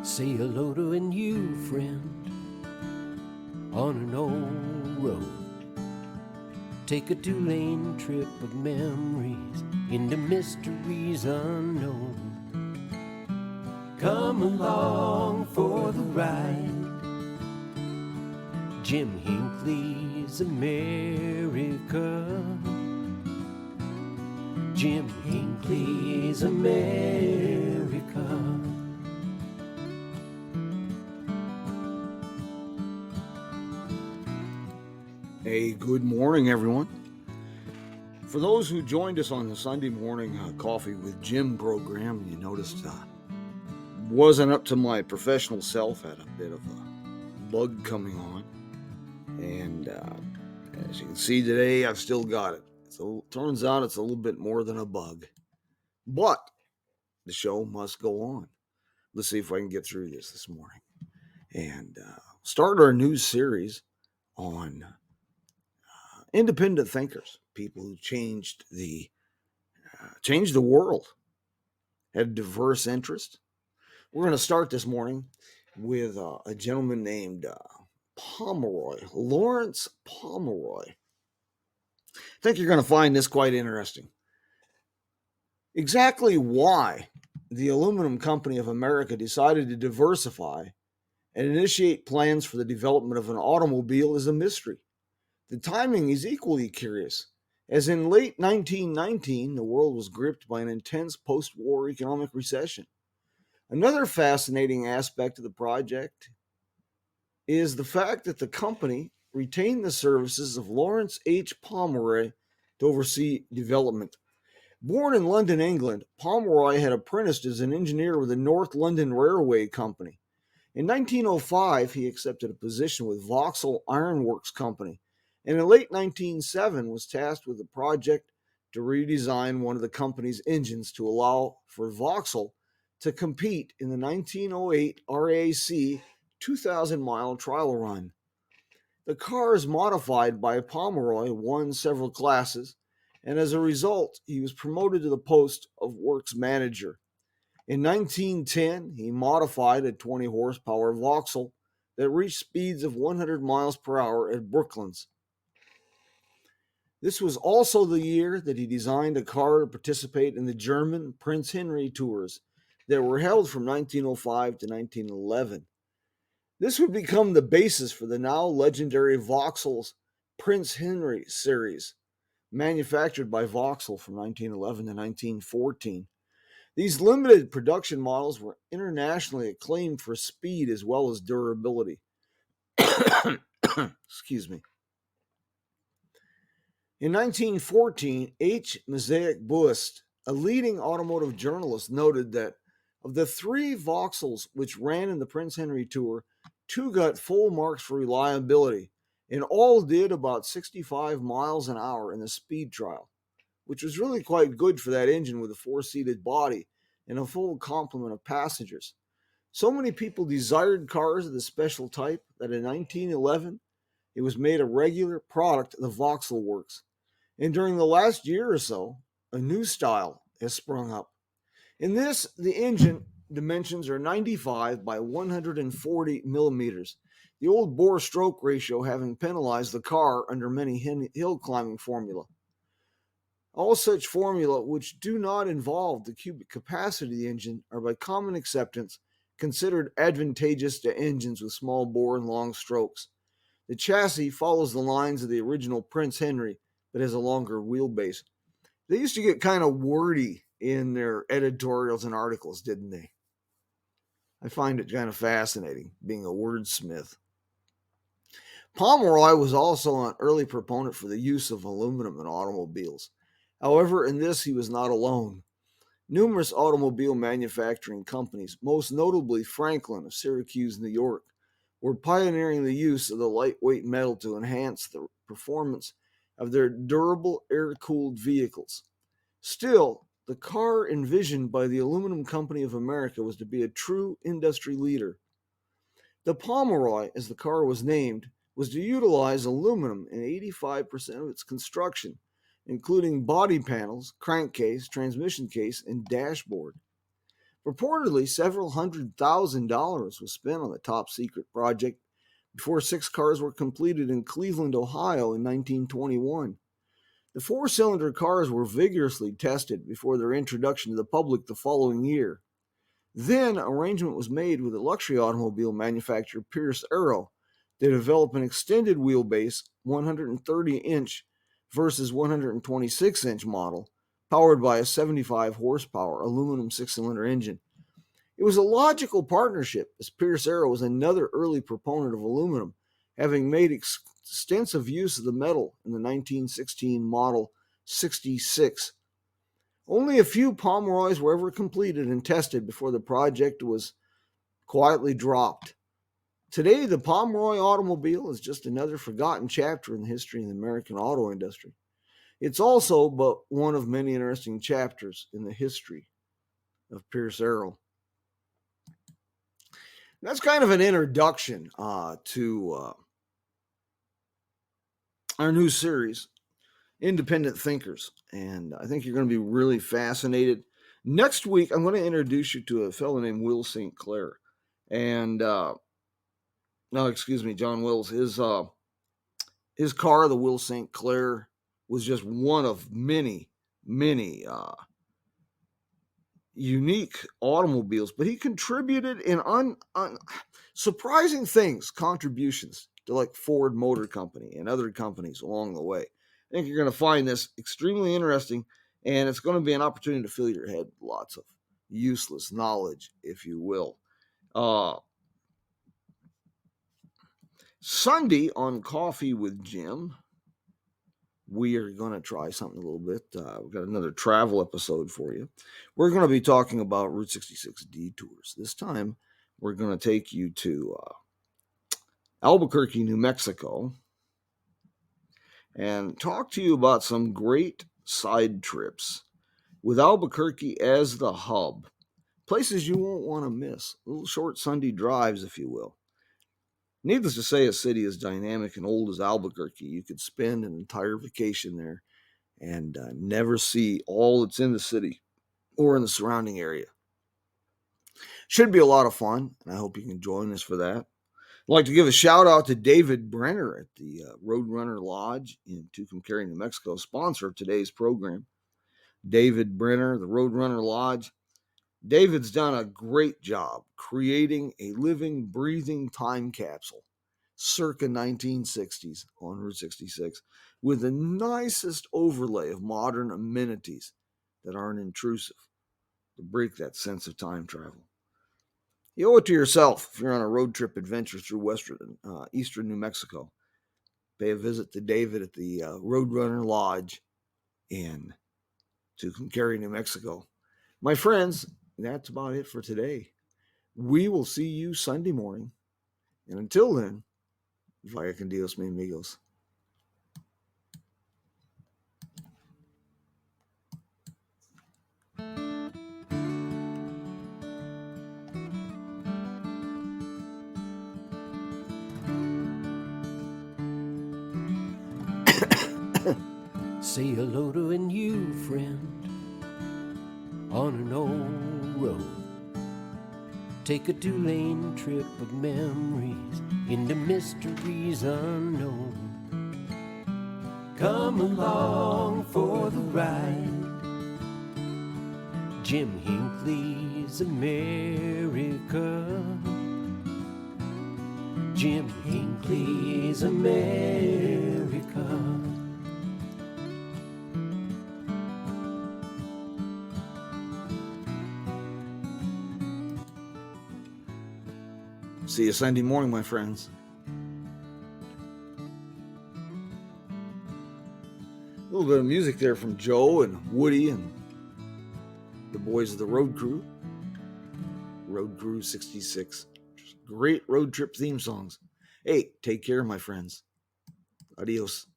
Say hello to a new friend on an old road. Take a two-lane trip of memories into mysteries unknown. Come along for the ride. Jim Hinckley's America. Jim Hinckley's America. Hey, good morning, everyone. For those who joined us on the Sunday morning Coffee with Jim program, you noticed wasn't up to my professional self, had a bit of a bug coming on. And as you can see today, I've still got it. So it turns out it's a little bit more than a bug. But the show must go on. Let's see if I can get through this morning. And start our news series on independent thinkers, people who changed the world, had diverse interests. We're going to start this morning with a gentleman named Pomeroy, Laurence Pomeroy. I think you're going to find this quite interesting. Exactly why the Aluminum Company of America decided to diversify and initiate plans for the development of an automobile is a mystery. The timing is equally curious, as in late 1919, the world was gripped by an intense post-war economic recession. Another fascinating aspect of the project is the fact that the company retained the services of Laurence H. Pomeroy to oversee development. Born in London, England, Pomeroy had apprenticed as an engineer with the North London Railway Company. In 1905, he accepted a position with Vauxhall Iron Works Company, and in late 1907 was tasked with a project to redesign one of the company's engines to allow for Vauxhall to compete in the 1908 RAC 2,000-mile trial run. The cars modified by Pomeroy won several classes, and as a result, he was promoted to the post of works manager. In 1910, he modified a 20-horsepower Vauxhall that reached speeds of 100 miles per hour at Brooklands. This was also the year that he designed a car to participate in the German Prince Henry tours that were held from 1905 to 1911. This would become the basis for the now legendary Vauxhall's Prince Henry series, manufactured by Vauxhall from 1911 to 1914. These limited production models were internationally acclaimed for speed as well as durability. Excuse me. In 1914, H. Mosaic Buist, a leading automotive journalist, noted that of the three Vauxhalls which ran in the Prince Henry Tour, two got full marks for reliability, and all did about 65 miles an hour in the speed trial, which was really quite good for that engine with a four-seated body and a full complement of passengers. So many people desired cars of the special type that in 1911, it was made a regular product of the Vauxhall Works. And during the last year or so, a new style has sprung up. In this, the engine dimensions are 95 by 140 millimeters, the old bore stroke ratio having penalized the car under many hill climbing formula. All such formula which do not involve the cubic capacity of the engine are by common acceptance considered advantageous to engines with small bore and long strokes. The chassis follows the lines of the original Prince Henry, but has a longer wheelbase. They used to get kind of wordy in their editorials and articles, didn't they? I find it kind of fascinating, being a wordsmith. Pomeroy was also an early proponent for the use of aluminum in automobiles. However, in this he was not alone. Numerous automobile manufacturing companies, most notably Franklin of Syracuse, New York, were pioneering the use of the lightweight metal to enhance the performance of their durable air-cooled vehicles. Still, the car envisioned by the Aluminum Company of America was to be a true industry leader. The Pomeroy, as the car was named, was to utilize aluminum in 85% of its construction, including body panels, crankcase, transmission case, and dashboard. Reportedly, several $100,000 was spent on the top secret project before 6 cars were completed in Cleveland, Ohio in 1921. The 4-cylinder cars were vigorously tested before their introduction to the public the following year. Then, arrangement was made with the luxury automobile manufacturer Pierce Arrow to develop an extended wheelbase 130-inch versus 126-inch model, powered by a 75 horsepower aluminum 6-cylinder engine. It was a logical partnership, as Pierce Arrow was another early proponent of aluminum, having made extensive use of the metal in the 1916 Model 66. Only a few Pomeroys were ever completed and tested before the project was quietly dropped. Today, the Pomeroy automobile is just another forgotten chapter in the history of the American auto industry. It's also but one of many interesting chapters in the history of Pierce Arrow. That's kind of an introduction to our new series, Independent Thinkers, and I think you're going to be really fascinated. Next week, I'm going to introduce you to a fellow named Will St. Clair, and John Wills. His car, the Will St. Clair, was just one of many unique automobiles, but he contributed in surprising contributions to like Ford Motor Company and other companies along the way. I think you're going to find this extremely interesting, and it's going to be an opportunity to fill your head with lots of useless knowledge, if you will. Sunday on Coffee with Jim, we are going to try something a little bit. We've got another travel episode for you. We're going to be talking about Route 66 detours. This time, we're going to take you to Albuquerque, New Mexico, and talk to you about some great side trips with Albuquerque as the hub. Places you won't want to miss. Little short Sunday drives, if you will. Needless to say, a city as dynamic and old as Albuquerque, you could spend an entire vacation there and never see all that's in the city or in the surrounding area. Should be a lot of fun, and I hope you can join us for that. I'd like to give a shout out to David Brenner at the Roadrunner Lodge in Tucumcari, New Mexico, sponsor of today's program. David Brenner, the Roadrunner Lodge. David's done a great job creating a living, breathing time capsule circa 1960s on Route 66 with the nicest overlay of modern amenities that aren't intrusive to break that sense of time travel. You owe it to yourself if you're on a road trip adventure through eastern New Mexico. Pay a visit to David at the Roadrunner Lodge in Tucumcari, New Mexico. My friends, that's about it for today. We will see you Sunday morning. And until then, vaya con Dios, mi amigos. Say hello to a new friend on an old road. Take a 2-lane trip of memories into mysteries unknown. Come along for the ride. Jim Hinckley's America. Jim Hinckley's America. See you Sunday morning, my friends. A little bit of music there from Joe and Woody and the boys of the Road Crew. Road Crew 66. Great road trip theme songs. Hey, take care, my friends. Adios.